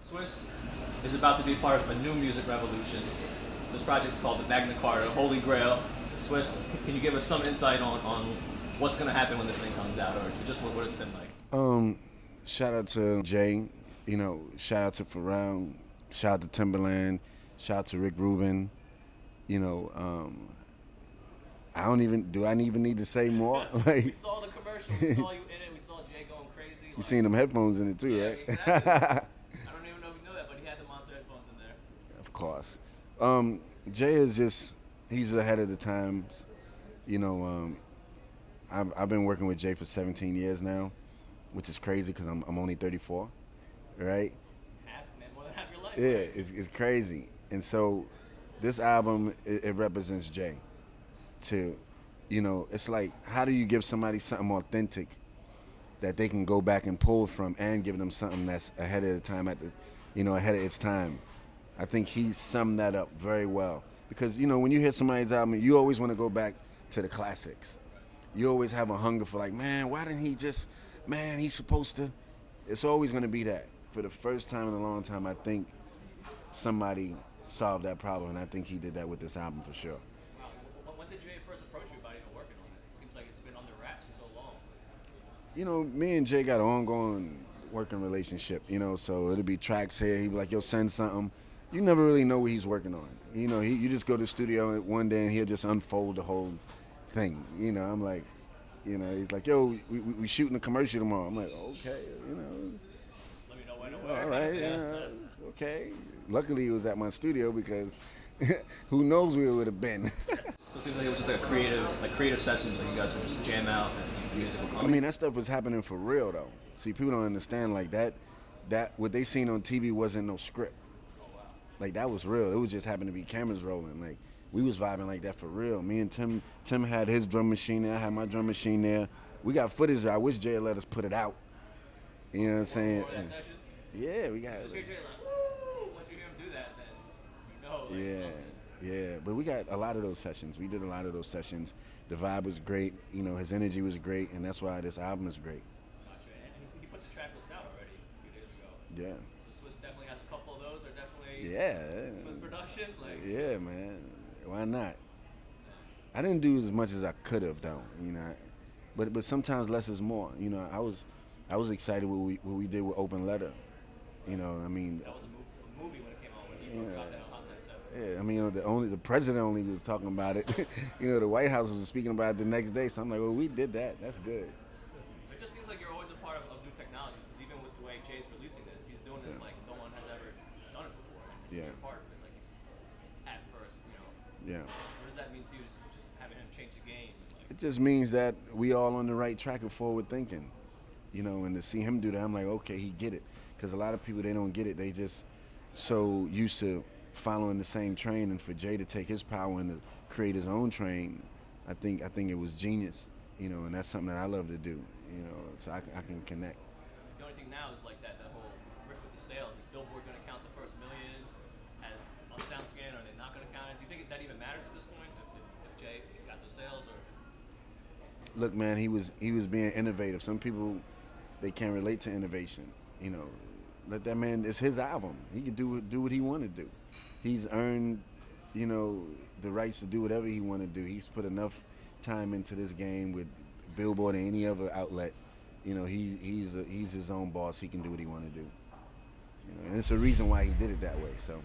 Swizz is about to be part of a new music revolution. This project is called the Magna Carta Holy Grail. Swizz, can you give us some insight on what's going to happen when this thing comes out, or just what it's been like? Shout out to Jay, shout out to Pharrell, shout out to Timbaland, shout out to Rick Rubin. You know, I don't even need to say more? We saw the commercial, we saw you in it, we saw Jay going crazy. You seen them headphones in it too, yeah, right? Exactly. I don't even know if you know that, but he had the monster headphones in there. Of course. Jay is he's ahead of the times. I've been working with Jay for 17 years now, which is crazy because I'm only 34, right? More than half your life. Yeah, it's crazy. And so this album, it represents Jay. It's like, how do you give somebody something authentic that they can go back and pull from and give them something that's ahead of the time, ahead of its time? I think he summed that up very well. Because, when you hear somebody's album, you always want to go back to the classics. You always have a hunger for, like, man, why didn't he just, man, he's supposed to. It's always going to be that. For the first time in a long time, I think somebody solved that problem, and I think he did that with this album for sure. Wow. When did Jay first approach you about even working on it? It seems like it's been under wraps for so long. Me and Jay got an ongoing working relationship, so it'll be tracks here. He'd be like, yo, send something. You never really know what he's working on. You just go to the studio one day and he'll just unfold the whole thing. I'm like, he's like, yo, we shooting a commercial tomorrow. I'm like, okay, Let me know when and where. All right, okay. Luckily, it was at my studio because who knows where it would have been. So it seems like it was just like creative sessions that you guys would just jam out and music would come. I mean, that stuff was happening for real, though. See, people don't understand, like, that what they seen on TV wasn't no script. Like, that was real. It was just happened to be cameras rolling. Like, we was vibing like that for real. Me and Tim had his drum machine there. I had my drum machine there. We got footage there. I wish Jay let us put it out. You know what I'm saying? That session? Yeah, we got it. Just hear Jay like, woo! Once you hear him do that, then you know. Like, Yeah. But we got a lot of those sessions. We did a lot of those sessions. The vibe was great. His energy was great, and that's why this album is great. Gotcha. And he put the track list out already a few days ago. Yeah. So Swizz definitely has a couple of those, or definitely Swizz Productions. Like, yeah, man. Why not? I didn't do as much as I could have, though. But sometimes less is more. I was excited what we did with Open Letter. I mean. That was a movie when it came out. When he dropped that on Hot 97. Yeah, I mean, the president only was talking about it. The White House was speaking about it the next day. So I'm like, well, we did that. That's good. It just seems like you're always a part of new technologies. Because even with the way Jay's releasing this, he's doing this like no one has ever done it before. And Yeah. you're part of it. Like he's at first, Yeah. What does that mean to you? Just having him change the game. It just means that we all on the right track of forward thinking. And to see him do that, I'm like, okay, he get it. Because a lot of people, they don't get it. They just so used to following the same train, and for Jay to take his power and to create his own train, I think it was genius, and that's something that I love to do, so I can connect. The only thing now is like that whole riff with the sales. Is Billboard going to count the first million as on SoundScan, or are they not going to count it? Do you think that even matters at this point if Jay got those sales? Or look, man, he was being innovative. Some people, they can't relate to innovation. Let that man. It's his album. He can do what he want to do. He's earned, the rights to do whatever he want to do. He's put enough time into this game with Billboard and any other outlet. He's his own boss. He can do what he want to do. And it's a reason why he did it that way. So.